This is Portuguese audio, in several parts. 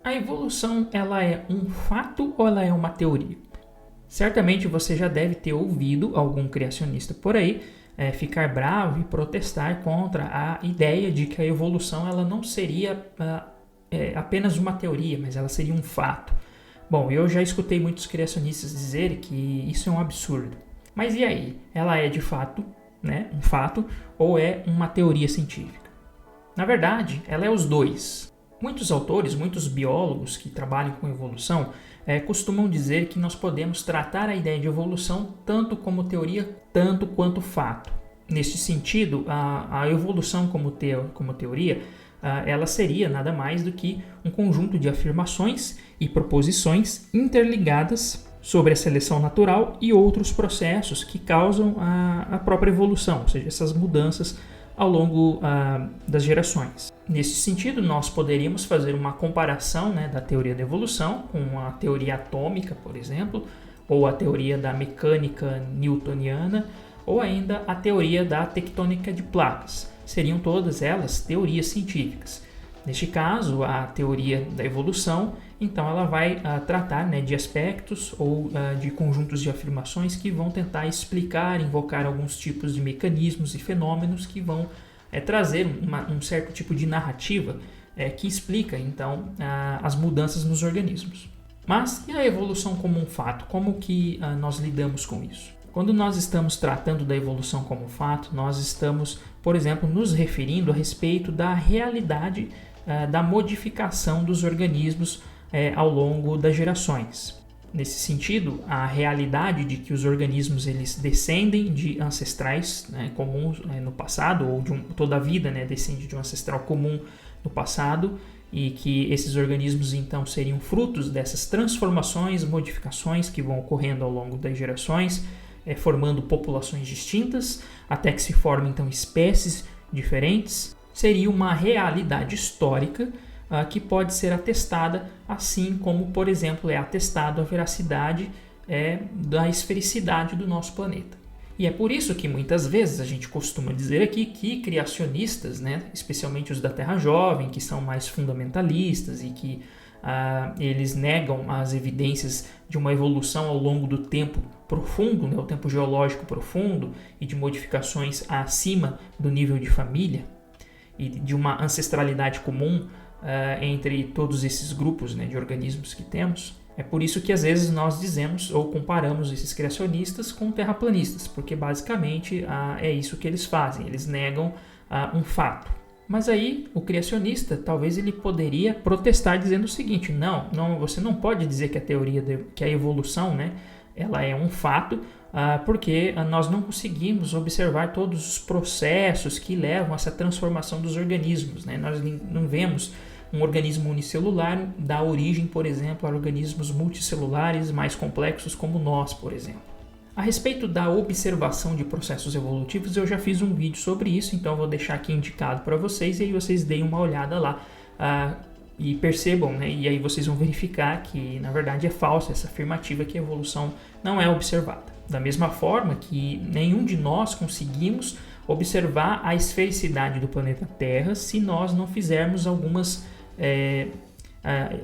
A evolução, ela é um fato ou ela é uma teoria? Certamente você já deve ter ouvido algum criacionista por aí ficar bravo e protestar contra a ideia de que a evolução ela não seria apenas uma teoria, mas ela seria um fato. Bom, eu já escutei muitos criacionistas dizer que isso é um absurdo. Mas e aí? Ela é de fato, né, um fato ou é uma teoria científica? Na verdade, ela é os dois. Muitos autores, muitos biólogos que trabalham com evolução costumam dizer que nós podemos tratar a ideia de evolução tanto como teoria, tanto quanto fato. Neste sentido, a evolução como teoria, ela seria nada mais do que um conjunto de afirmações e proposições interligadas sobre a seleção natural e outros processos que causam a própria evolução, ou seja, essas mudanças ao longo das gerações. Nesse sentido, nós poderíamos fazer uma comparação da teoria da evolução com a teoria atômica, por exemplo, ou a teoria da mecânica newtoniana, ou ainda a teoria da tectônica de placas. Seriam todas elas teorias científicas. Neste caso, a teoria da evolução, então ela vai tratar de aspectos ou de conjuntos de afirmações que vão tentar explicar, invocar alguns tipos de mecanismos e fenômenos que vão trazer um certo tipo de narrativa que explica, então, as mudanças nos organismos. Mas e a evolução como um fato? Como que nós lidamos com isso? Quando nós estamos tratando da evolução como fato, nós estamos, por exemplo, nos referindo a respeito da realidade da modificação dos organismos ao longo das gerações. Nesse sentido, a realidade de que os organismos eles descendem de ancestrais comuns no passado, ou toda a vida descende de um ancestral comum no passado, e que esses organismos então seriam frutos dessas transformações, modificações que vão ocorrendo ao longo das gerações, formando populações distintas, até que se formem então espécies diferentes, seria uma realidade histórica que pode ser atestada, assim como, por exemplo, é atestado a veracidade da esfericidade do nosso planeta. E é por isso que muitas vezes a gente costuma dizer aqui que criacionistas, especialmente os da Terra Jovem, que são mais fundamentalistas e que eles negam as evidências de uma evolução ao longo do tempo profundo, o tempo geológico profundo e de modificações acima do nível de família e de uma ancestralidade comum entre todos esses grupos de organismos que temos. É por isso que às vezes nós dizemos ou comparamos esses criacionistas com terraplanistas, porque basicamente é isso que eles fazem, eles negam um fato. Mas aí o criacionista talvez ele poderia protestar dizendo o seguinte: não, você não pode dizer que que a evolução ela é um fato, porque nós não conseguimos observar todos os processos que levam a essa transformação dos organismos. Nós não vemos um organismo unicelular dar origem, por exemplo, a organismos multicelulares mais complexos como nós, por exemplo. A respeito da observação de processos evolutivos, eu já fiz um vídeo sobre isso, então eu vou deixar aqui indicado para vocês e aí vocês deem uma olhada lá e percebam, e aí vocês vão verificar que, na verdade, é falsa essa afirmativa que a evolução não é observada. Da mesma forma que nenhum de nós conseguimos observar a esfericidade do planeta Terra se nós não fizermos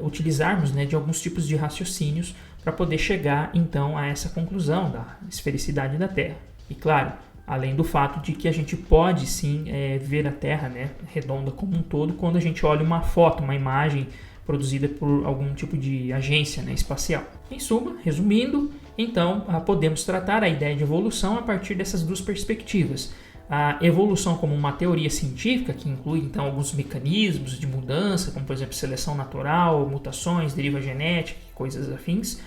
utilizarmos de alguns tipos de raciocínios para poder chegar então a essa conclusão da esfericidade da Terra. E claro, além do fato de que a gente pode sim ver a Terra redonda como um todo quando a gente olha uma foto, uma imagem produzida por algum tipo de agência espacial. Em suma, resumindo, então podemos tratar a ideia de evolução a partir dessas duas perspectivas. A evolução como uma teoria científica, que inclui então alguns mecanismos de mudança, como por exemplo seleção natural, mutações, deriva genética, coisas afins.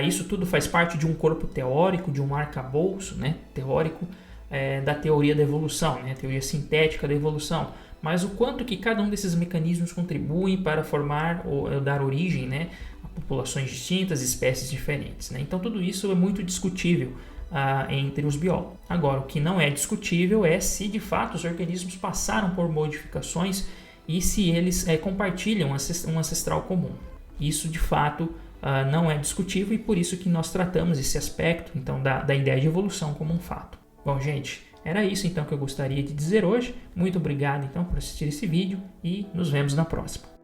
Isso tudo faz parte de um corpo teórico, de um arcabouço teórico da teoria da evolução, a teoria sintética da evolução. Mas o quanto que cada um desses mecanismos contribuem para formar ou dar origem a populações distintas, espécies diferentes. Então tudo isso é muito discutível entre os biólogos. Agora, o que não é discutível é se de fato os organismos passaram por modificações e se eles compartilham um ancestral comum. Isso de fato não é discutível e por isso que nós tratamos esse aspecto então da ideia de evolução como um fato. Bom, gente, era isso então que eu gostaria de dizer hoje. Muito obrigado então por assistir esse vídeo e nos vemos na próxima.